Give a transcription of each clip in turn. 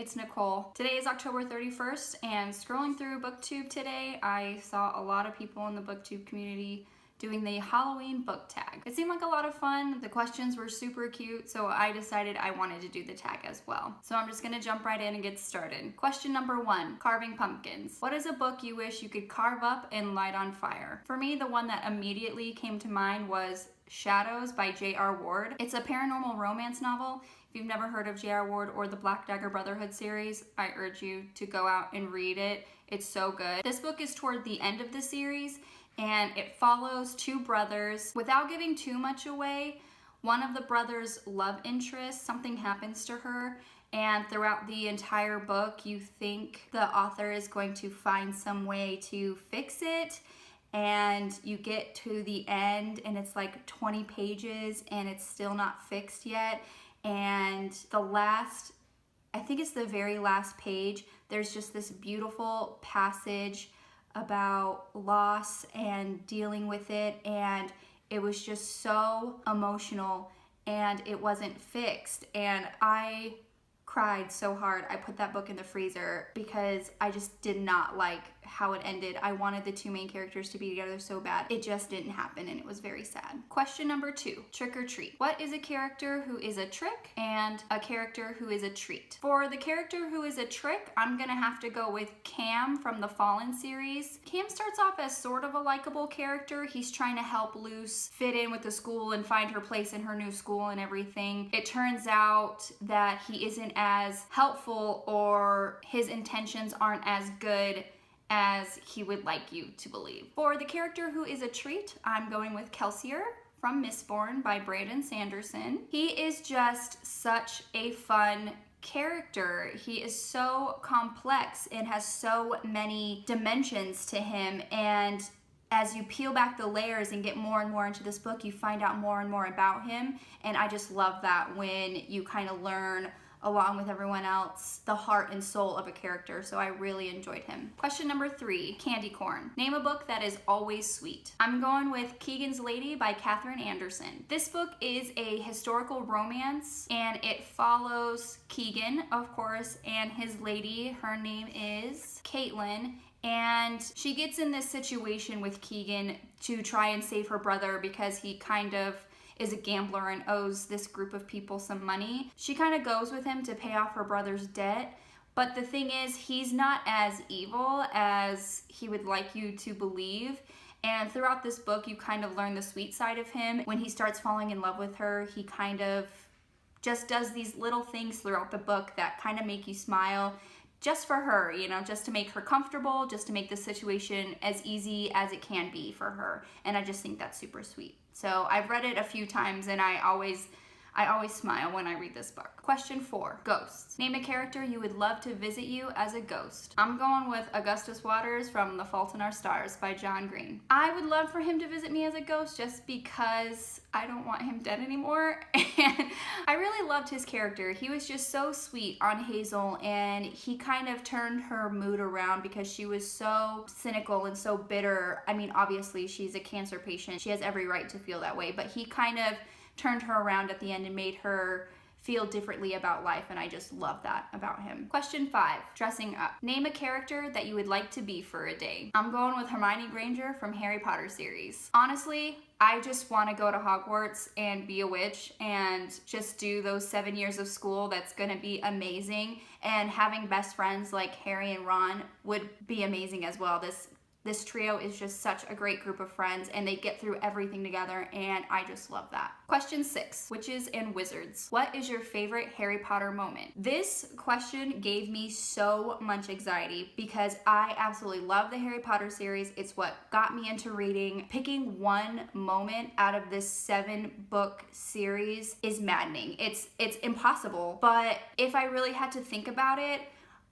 it's Nicole. Today is October 31st, and scrolling through BookTube today, I saw a lot of people in the BookTube community doing the Halloween book tag. It seemed like a lot of fun. The questions were super cute, so I decided I wanted to do the tag as well. So I'm just gonna jump right in and get started. Question number 1, carving pumpkins. What is a book you wish you could carve up and light on fire? For me, the one that immediately came to mind was Shadows by J.R. Ward. It's a paranormal romance novel. If you've never heard of J.R. Ward or the Black Dagger Brotherhood series, I urge you to go out and read it. It's so good. This book is toward the end of the series, and it follows two brothers. Without giving too much away, one of the brothers' love interest, something happens to her, and throughout the entire book, you think the author is going to find some way to fix it, and you get to the end and it's like 20 pages and it's still not fixed yet. And the last, I think it's the very last page, there's just this beautiful passage about loss and dealing with it, and it was just so emotional and it wasn't fixed, and I cried so hard. I put that book in the freezer because I just did not like how it ended. I wanted the two main characters to be together so bad. It just didn't happen, and it was very sad. Question number 2, trick or treat. What is a character who is a trick and a character who is a treat? For the character who is a trick, I'm gonna have to go with Cam from the Fallen series. Cam starts off as sort of a likable character. He's trying to help Luce fit in with the school and find her place in her new school and everything. It turns out that he isn't as helpful, or his intentions aren't as good as he would like you to believe. For the character who is a treat, I'm going with Kelsier from Mistborn by Brandon Sanderson. He is just such a fun character. He is so complex and has so many dimensions to him, and as you peel back the layers and get more and more into this book, you find out more and more about him, and I just love that when you kind of learn along with everyone else the heart and soul of a character, so I really enjoyed him. Question number 3, candy corn. Name a book that is always sweet. I'm going with Keegan's Lady by Katherine Anderson. This book is a historical romance, and it follows Keegan, of course, and his lady. Her name is Caitlin, and she gets in this situation with Keegan to try and save her brother because he kind of is a gambler and owes this group of people some money. She kind of goes with him to pay off her brother's debt, but the thing is, he's not as evil as he would like you to believe. And throughout this book, you kind of learn the sweet side of him. When he starts falling in love with her, he kind of just does these little things throughout the book that kind of make you smile, just for her, you know, just to make her comfortable, just to make the situation as easy as it can be for her. And I just think that's super sweet. So I've read it a few times, and I always smile when I read this book. Question 4, ghosts. Name a character you would love to visit you as a ghost. I'm going with Augustus Waters from The Fault in Our Stars by John Green. I would love for him to visit me as a ghost just because I don't want him dead anymore, and I really loved his character. He was just so sweet on Hazel, and he kind of turned her mood around because she was so cynical and so bitter. I mean, obviously she's a cancer patient. She has every right to feel that way, but he kind of turned her around at the end and made her feel differently about life, and I just love that about him. Question 5, dressing up. Name a character that you would like to be for a day. I'm going with Hermione Granger from Harry Potter series. Honestly, I just want to go to Hogwarts and be a witch and just do those 7 years of school. That's gonna be amazing, and having best friends like Harry and Ron would be amazing as well. This trio is just such a great group of friends, and they get through everything together, and I just love that. Question 6, witches and wizards. What is your favorite Harry Potter moment? This question gave me so much anxiety because I absolutely love the Harry Potter series. It's what got me into reading. Picking one moment out of this 7-book series is maddening. It's impossible, but if I really had to think about it,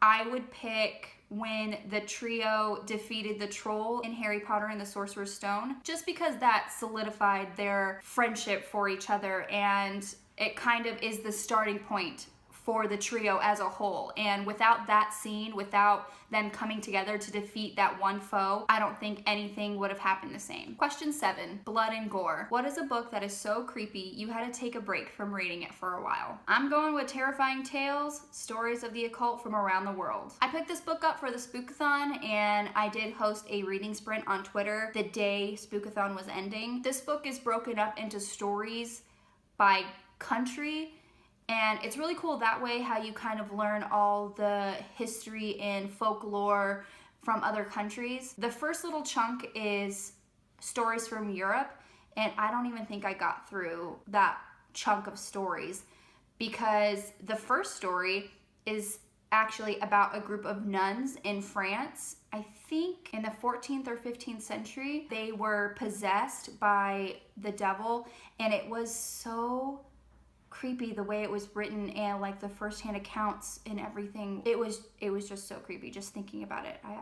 I would pick when the trio defeated the troll in Harry Potter and the Sorcerer's Stone, just because that solidified their friendship for each other, and it kind of is the starting point for the trio as a whole. And without that scene, without them coming together to defeat that one foe, I don't think anything would have happened the same. Question 7, Blood and Gore. What is a book that is so creepy you had to take a break from reading it for a while? I'm going with Terrifying Tales, Stories of the Occult from Around the World. I picked this book up for the Spookathon, and I did host a reading sprint on Twitter the day Spookathon was ending. This book is broken up into stories by country, and it's really cool that way how you kind of learn all the history and folklore from other countries. The first little chunk is stories from Europe, and I don't even think I got through that chunk of stories because the first story is actually about a group of nuns in France. I think in the 14th or 15th century, they were possessed by the devil, and it was so creepy the way it was written and like the first-hand accounts and everything. It was just so creepy just thinking about it. I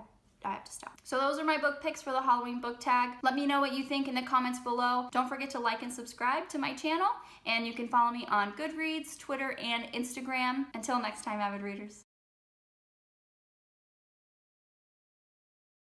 have to stop. So those are my book picks for the Halloween book tag. Let me know what you think in the comments below. Don't forget to like and subscribe to my channel, and you can follow me on Goodreads, Twitter, and Instagram. Until next time, avid readers.